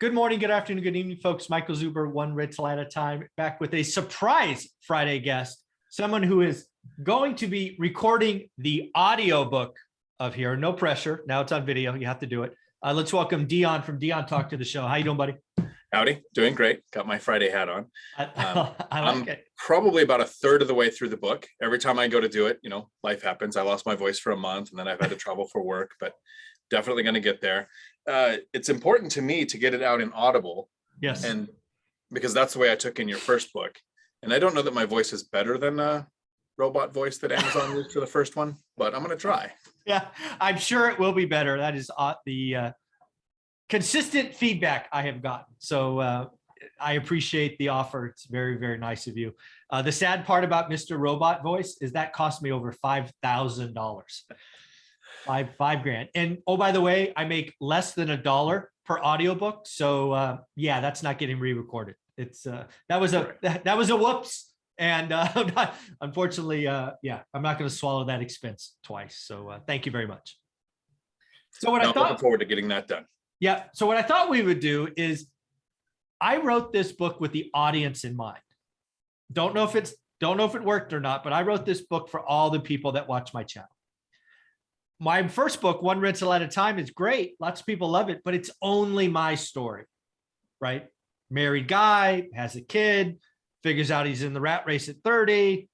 Good morning, good afternoon, good evening, folks. Michael Zuber, one rental at a time, back with a surprise Friday guest, someone who is going to be recording the audio book of here. No pressure. Now it's on video. You have to do it. Let's welcome Dion from Dion Talk to the show. How you doing, buddy? Howdy, doing great. Got my Friday hat on. I like it. Probably about a third of the way through the book. Every time I go to do it, life happens. I lost my voice for a month and then I've had to travel for work, but definitely going to get there. It's important to me to get it out in Audible. Yes. And because that's the way I took in your first book. And I don't know that my voice is better than a robot voice that Amazon used for the first one, but I'm going to try. Yeah, I'm sure it will be better. That is the consistent feedback I have gotten. So I appreciate the offer. It's very, very nice of you. The sad part about Mr. Robot Voice is that cost me over $5,000. Five grand. And oh, by the way, I make less than $1 per audiobook. So yeah, that's not getting re-recorded. It's that was a whoops. And unfortunately, yeah, I'm not going to swallow that expense twice. So thank you very much. So what I thought, looking forward to getting that done. Yeah. So what I thought we would do is I wrote this book with the audience in mind. Don't know if it worked or not, but I wrote this book for all the people that watch my channel. My first book, One Rental at a Time, is great. Lots of people love it, but it's only my story, right? Married guy, has a kid, figures out he's in the rat race at 30,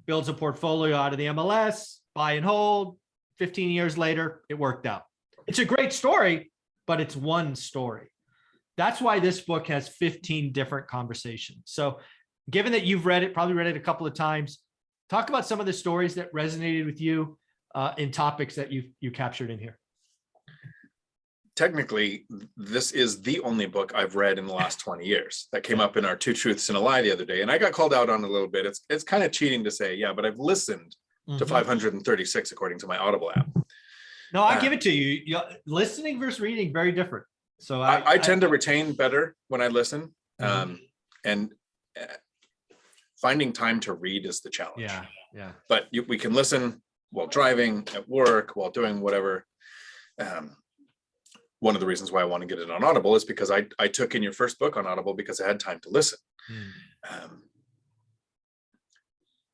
builds a portfolio out of the MLS, buy and hold. 15 years later, it worked out. It's a great story, but it's one story. That's why this book has 15 different conversations. So given that you've read it, probably read it a couple of times, talk about some of the stories that resonated with you in topics that you captured in here. Technically, this is the only book I've read in the last 20 years. That came up in our Two Truths and a Lie the other day, and I got called out on it a little bit. It's kind of cheating to say, yeah, but I've listened to 536 according to my Audible app. No, I give it to you. Listening versus reading, very different. So I tend to retain better when I listen, and finding time to read is the challenge. Yeah. But we can listen while driving, at work, while doing whatever. One of the reasons why I want to get it on Audible is because I took in your first book on Audible because I had time to listen.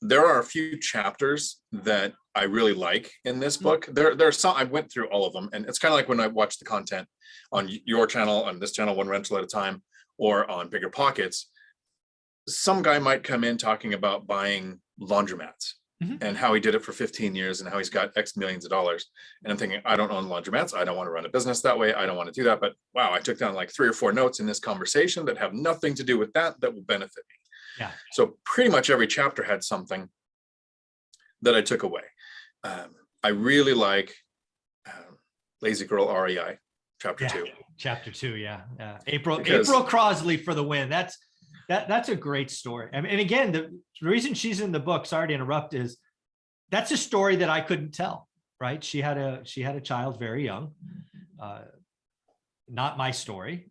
There are a few chapters that I really like in this book. There are some, I went through all of them, and it's kind of like when I watch the content on your channel, on this channel, One Rental at a Time, or on Bigger Pockets. Some guy might come in talking about buying laundromats and how he did it for 15 years and how he's got X millions of dollars. And I'm thinking, I don't own laundromats. I don't want to run a business that way. I don't want to do that. But wow, I took down like 3 or 4 notes in this conversation that have nothing to do with that will benefit me. Yeah. So pretty much every chapter had something that I took away. I really like Lazy Girl REI, chapter 2. Chapter 2, yeah. April Crosley for the win. That's a great story. I mean, and again, the reason she's in the book, sorry to interrupt, is that's a story that I couldn't tell, right? She had a child very young. Not my story.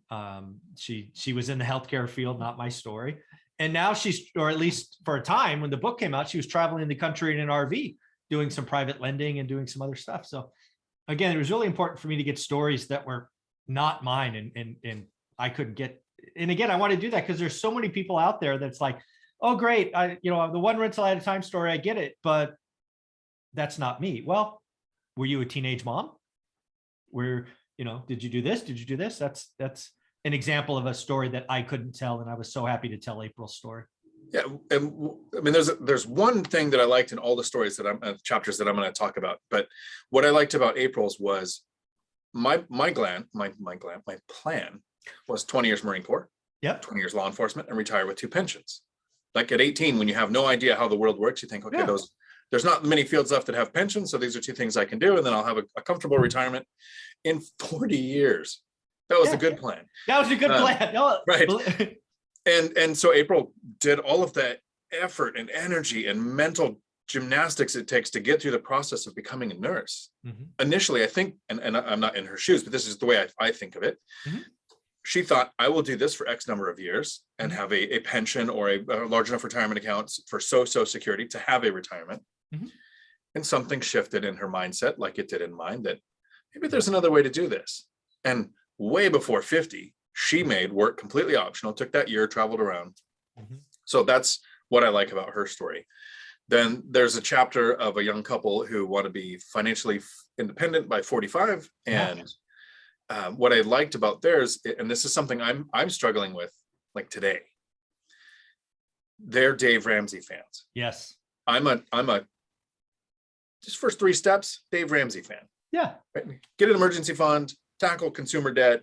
She was in the healthcare field, not my story. And now or at least for a time when the book came out, she was traveling the country in an RV, doing some private lending and doing some other stuff. So again, it was really important for me to get stories that were not mine, and I couldn't get. And again, I want to do that because there's so many people out there that's like, oh, great. The One Rental at a Time story, I get it, but that's not me. Well, were you a teenage mom? Did you do this? Did you do this? That's an example of a story that I couldn't tell. And I was so happy to tell April's story. Yeah. And I mean, there's one thing that I liked in all the stories that chapters that I'm going to talk about. But what I liked about April's was my plan was 20 years Marine Corps, 20 years law enforcement, and retire with 2 pensions. Like at 18, when you have no idea how the world works, you think, okay, there's not many fields left that have pensions. So these are 2 things I can do. And then I'll have a comfortable retirement in 40 years. That was a good plan. That was a good plan. Right. And so April did all of that effort and energy and mental gymnastics it takes to get through the process of becoming a nurse. Initially, I think, and I'm not in her shoes, but this is the way I think of it. She thought, I will do this for X number of years and have a pension or a large enough retirement account for Social Security to have a retirement. And something shifted in her mindset, like it did in mine, that maybe there's another way to do this. And way before 50, she made work completely optional, took that year, traveled around. Mhm. So that's what I like about her story. Then there's a chapter of a young couple who want to be financially independent by 45. And what I liked about theirs, and this is something I'm struggling with like today, they're Dave Ramsey fans. Yes. I'm a just first 3 steps, Dave Ramsey fan. Yeah. Right? Get an emergency fund, tackle consumer debt,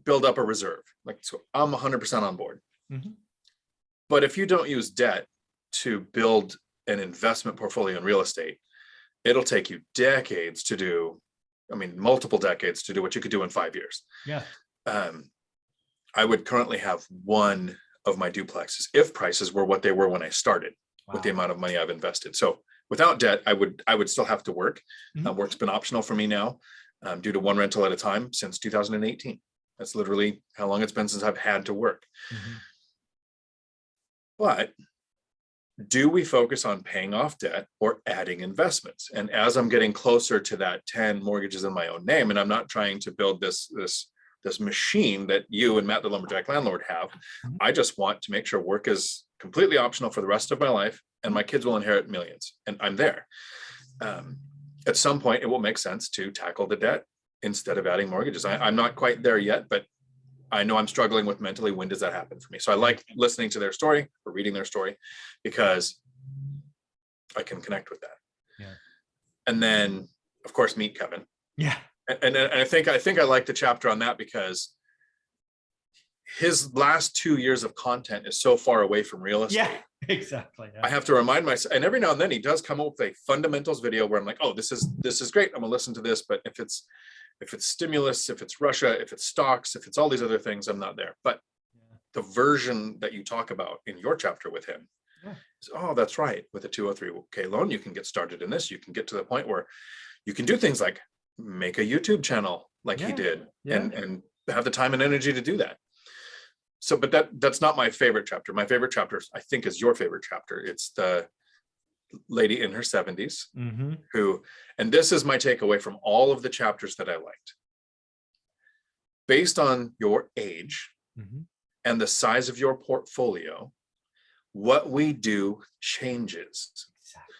build up a reserve. Like, so I'm 100% on board. Mm-hmm. But if you don't use debt to build an investment portfolio in real estate, it'll take you decades to do, multiple decades to do what you could do in 5 years. Yeah. I would currently have one of my duplexes if prices were what they were when I started. Wow. With the amount of money I've invested. So without debt, I would still have to work. Mm-hmm. Work's been optional for me now, due to one rental at a time since 2018. That's literally how long it's been since I've had to work. Mm-hmm. But do we focus on paying off debt or adding investments? And as I'm getting closer to that 10 mortgages in my own name, and I'm not trying to build this machine that you and Matt the Lumberjack Landlord have, Mm-hmm. I just want to make sure work is completely optional for the rest of my life, and my kids will inherit millions, and I'm there. At some point, it will make sense to tackle the debt instead of adding mortgages. I'm not quite there yet, but I know I'm struggling with mentally, when does that happen for me? So I like listening to their story or reading their story because I can connect with that. Yeah. And then, of course, meet Kevin. Yeah. And I think I like the chapter on that because his last 2 years of content is so far away from real estate. Yeah, exactly. Yeah. I have to remind myself, and every now and then he does come up with a fundamentals video where I'm like, oh, this is great. I'm gonna listen to this. But if it's stimulus, if it's Russia, if it's stocks, if it's all these other things, I'm not there. But the version that you talk about in your chapter with him is, oh, that's right. With a 203K loan, you can get started in this. You can get to the point where you can do things like make a YouTube channel like he did, and have the time and energy to do that. So, but that's not my favorite chapter. My favorite chapter, I think, is your favorite chapter. It's the lady in her 70s Mm-hmm. who, and this is my takeaway from all of the chapters that I liked. Based on your age Mm-hmm. and the size of your portfolio, what we do changes. Exactly.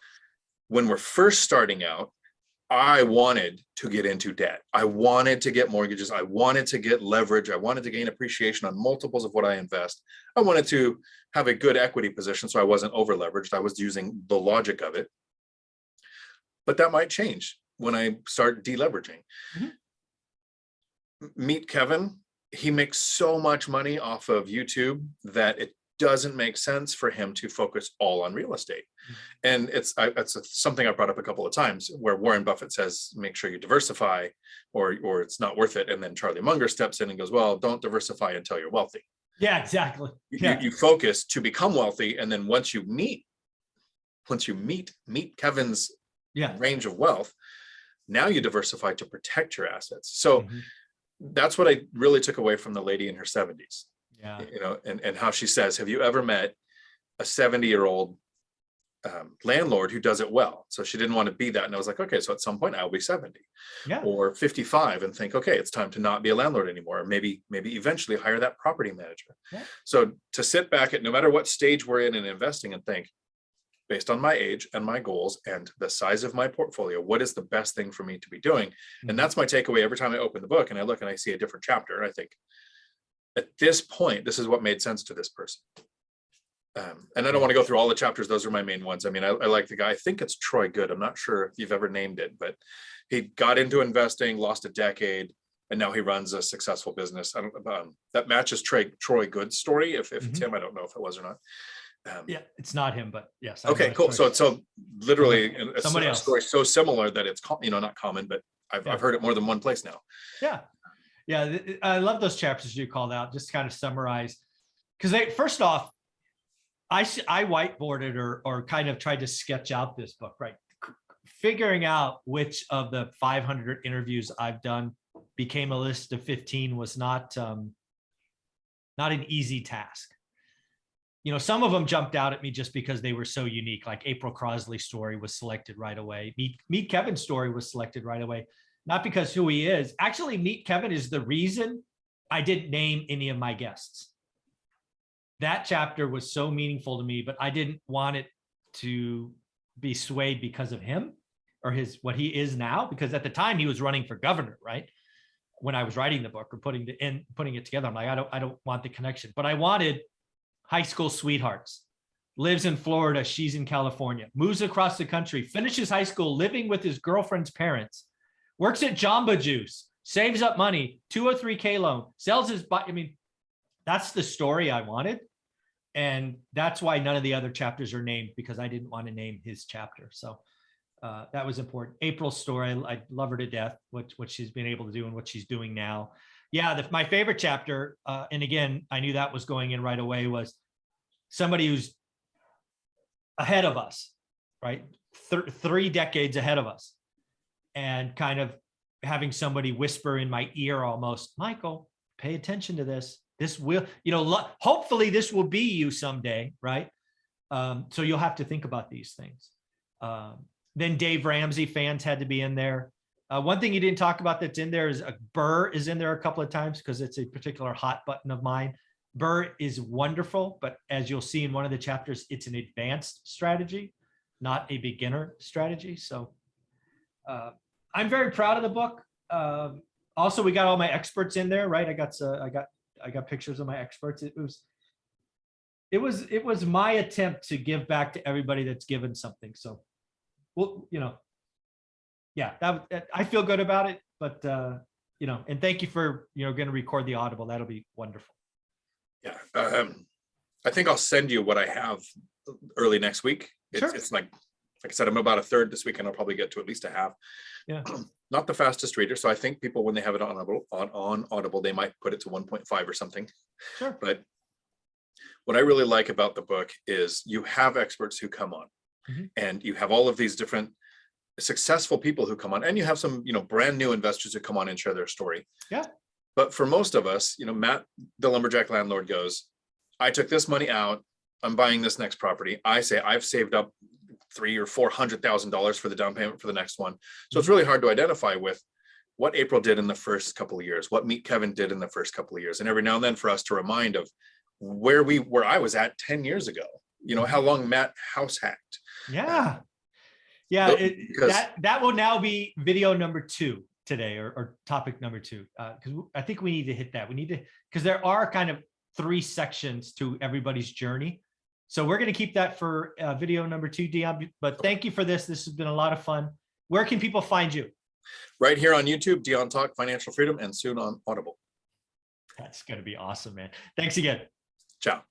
When we're first starting out, I wanted to get into debt. I wanted to get mortgages. I wanted to get leverage. I wanted to gain appreciation on multiples of what I invest. I wanted to have a good equity position so I wasn't over leveraged. I was using the logic of it. But that might change when I start deleveraging. Mm-hmm. Meet Kevin. He makes so much money off of YouTube that it doesn't make sense for him to focus all on real estate. And it's something I brought up a couple of times where Warren Buffett says, make sure you diversify or it's not worth it. And then Charlie Munger steps in and goes, well, don't diversify until you're wealthy. Yeah, exactly. You focus to become wealthy. And then once you meet Kevin's range of wealth, now you diversify to protect your assets. So that's what I really took away from the lady in her 70s. Yeah. And how she says, have you ever met a 70-year-old landlord who does it well? So she didn't want to be that. And I was like, okay, so at some point I'll be 70 or 55 and think, okay, it's time to not be a landlord anymore. Or maybe eventually hire that property manager. Yeah. So to sit back at no matter what stage we're in investing and think, based on my age and my goals and the size of my portfolio, what is the best thing for me to be doing? And that's my takeaway every time I open the book and I look and I see a different chapter. I think, at this point, this is what made sense to this person. And I don't want to go through all the chapters. Those are my main ones. I mean, I like the guy. I think it's Troy Good. I'm not sure if you've ever named it, but he got into investing, lost a decade, and now he runs a successful business. That matches Troy Good's story. If it's him, I don't know if it was or not. Yeah, it's not him, but yes. Okay, cool. So literally somebody a else. Story so similar that it's, not common, but I've heard it more than one place now. Yeah. Yeah, I love those chapters you called out, just to kind of summarize. Because first off, I whiteboarded or kind of tried to sketch out this book, right? Figuring out which of the 500 interviews I've done became a list of 15 was not an easy task. Some of them jumped out at me just because they were so unique, like April Crosley's story was selected right away. Meet Kevin's story was selected right away. Not because who he is. Actually, Meet Kevin is the reason I didn't name any of my guests. That chapter was so meaningful to me, but I didn't want it to be swayed because of him or what he is now, because at the time he was running for governor, right? When I was writing the book or putting it together, I'm like, I don't want the connection, but I wanted high school sweethearts, lives in Florida, she's in California, moves across the country, finishes high school, living with his girlfriend's parents, works at Jamba Juice, saves up money, 203K loan, sells his bike. I mean, that's the story I wanted. And that's why none of the other chapters are named, because I didn't want to name his chapter. So that was important. April's story, I love her to death, what she's been able to do and what she's doing now. Yeah, my favorite chapter, and again, I knew that was going in right away, was somebody who's ahead of us, right? 3 decades ahead of us. And kind of having somebody whisper in my ear almost, Michael, pay attention to this. This will, hopefully this will be you someday, right? So you'll have to think about these things. Then Dave Ramsey fans had to be in there. One thing you didn't talk about that's in there is BRRRR is in there a couple of times because it's a particular hot button of mine. BRRRR is wonderful, but as you'll see in one of the chapters, it's an advanced strategy, not a beginner strategy. So I'm very proud of the book. Also, we got all my experts in there, right? I got pictures of my experts. It was my attempt to give back to everybody that's given something. So, well, yeah, I feel good about it, but and thank you for, going to record the Audible. That'll be wonderful. Yeah. I think I'll send you what I have early next week. Sure. It's like I said, I'm about a third this week, and I'll probably get to at least a half. Yeah. Not the fastest reader. So I think people, when they have it on Audible, they might put it to 1.5 or something. Sure. But what I really like about the book is you have experts who come on, and you have all of these different successful people who come on, and you have some, brand new investors who come on and share their story. Yeah. But for most of us, Matt, the lumberjack landlord, goes, I took this money out, I'm buying this next property. I say I've saved up $300,000 or $400,000 for the down payment for the next one. So it's really hard to identify with what April did in the first couple of years, what Meet Kevin did in the first couple of years. And every now and then for us to remind of where I was at 10 years ago, how long Matt house hacked. Yeah. Yeah. That will now be video number 2 today, or topic number 2. Because I think we need to hit that. Because there are kind of 3 sections to everybody's journey. So we're going to keep that for video number 2, Dion. But thank you for this. This has been a lot of fun. Where can people find you? Right here on YouTube, Dion Talk Financial Freedom, and soon on Audible. That's going to be awesome, man. Thanks again. Ciao.